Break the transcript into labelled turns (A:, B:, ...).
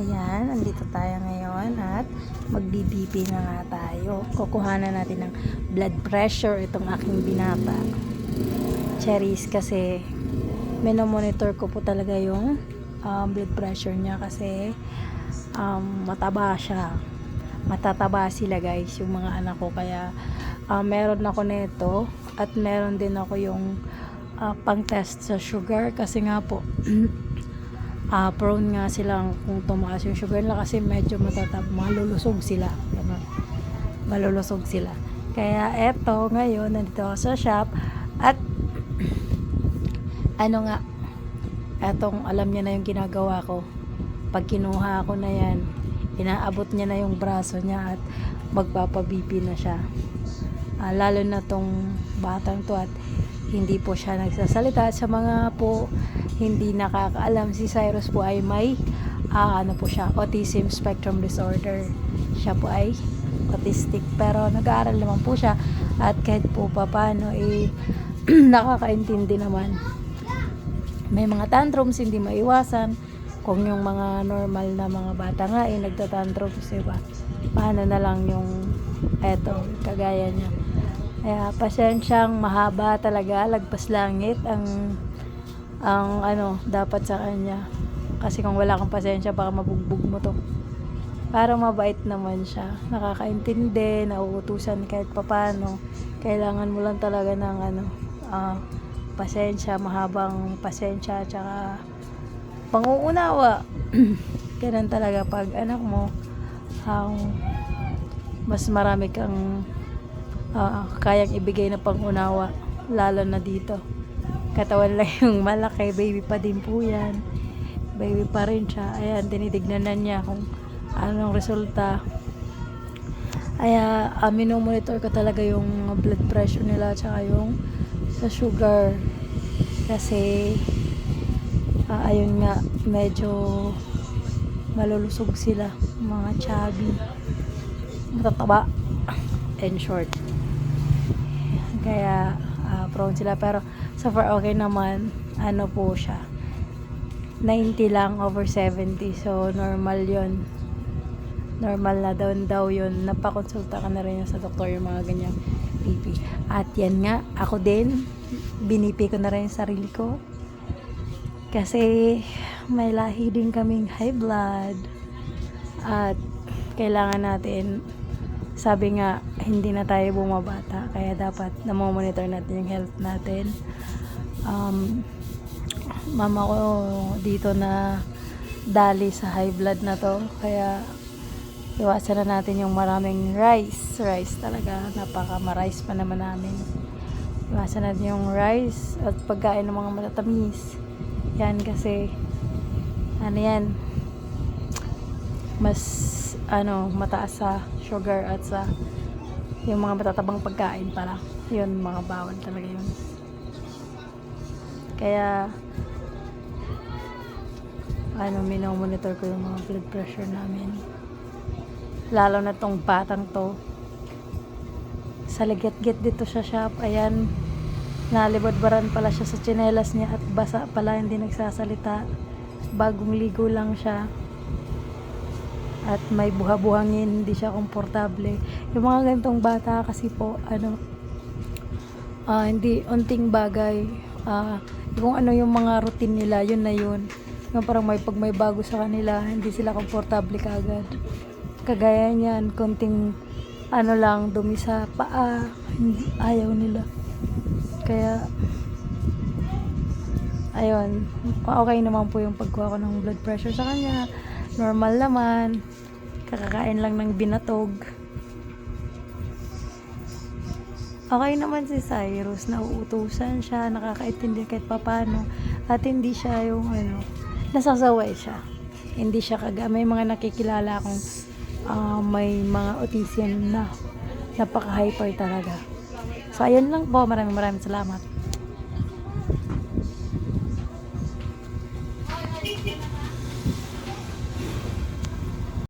A: Ayan, andito tayo ngayon at magbi-BP na nga tayo. Kukuhanan natin ng blood pressure itong aking binata. Cherries kasi monitor ko po talaga yung blood pressure niya kasi mataba siya. Matataba sila guys, yung mga anak ko. Kaya meron ako nito at meron din ako yung pang test sa sugar kasi nga po prone nga silang kung tumaas yung sugar nila kasi medyo malulusog sila. Malulusog sila. Kaya eto, ngayon, nandito ako sa shop at etong alam niya na yung ginagawa ko. Pag kinuha ko na yan, inaabot niya na yung braso niya at magpapabipi na siya. Lalo na tong batang to at hindi po siya nagsasalita. Sa mga po hindi nakakaalam, si Cyrus po ay may autism spectrum disorder. Siya po ay autistic pero nag-aaral naman po siya at kahit po paano nakakaintindi naman. May mga tantrums hindi maiwasan. Kung yung mga normal na mga bata nga nagtatantrums, diba? Paano na lang yung kagaya niya. Kaya pasensyang mahaba talaga, lagpas langit ang dapat sa kanya. Kasi kung wala kang pasensya baka mabugbog mo to. Parang mabait naman siya, nakakaintindi, nauutusan kahit papano. Kailangan mo lang talaga ng pasensya, mahabang pasensya, tsaka panguunawa. Ganun talaga pag anak mo, mas marami kang kayang ibigay na pangunawa, lalo na dito. Katawan lang yung malaki, baby pa din po yan. Baby pa rin siya. Ayan, tinitignan na niya kung anong resulta. Kaya, minomonitor ko talaga yung blood pressure nila tsaka yung sa sugar. Kasi, ayun nga, medyo malulusog sila. Mga chubby. Matataba. In short. Kaya, prone sila. Pero, so far okay naman. Po siya. 90 lang over 70. So, normal yon. Normal na daw yun. Napakonsulta ka na rin sa doktor yung mga ganyang BP. At yan nga, ako din, binipi ko na rin yung sarili ko. Kasi, may lahi din kaming high blood. At, kailangan natin, sabi nga, hindi na tayo bumabata. Kaya dapat namomonitor natin yung health natin. Mama ko dito na dali sa high blood na to. Kaya iwasan na natin yung maraming rice. Rice talaga. Napaka-rice pa naman namin. Iwasan natin yung rice at pagkain ng mga matatamis. Yan kasi yan. Mas mataas sa sugar at sa yung mga matatabang pagkain pala. Yun, mga bawal talaga yun. Kaya minomonitor ko yung mga blood pressure namin. Lalo na tong batang to. Sa ligat-git dito sa shop. Ayan, nalibadbaran pala siya sa tsinelas niya at basa pala, hindi nagsasalita. Bagong ligo lang siya. At may buha-buhangin, hindi siya komportable. Yung mga ganitong bata kasi po, hindi unting bagay. Kung ano yung mga routine nila, yun na yun. Yung parang pag may bago sa kanila, hindi sila komportable kagad. Kagaya niyan, konting lang, dumi sa paa, ayaw nila. Kaya, ayun, okay naman po yung pagkuha ko ng blood pressure sa kanya. Normal naman. Kakakain lang ng binatog. Okay naman si Cyrus. Nauutusan siya. Nakakaintindi kahit papano. At hindi siya yung nasasaway siya. Hindi siya may mga nakikilala akong may mga autism na napaka-hyper talaga. So, ayun lang po. Maraming salamat.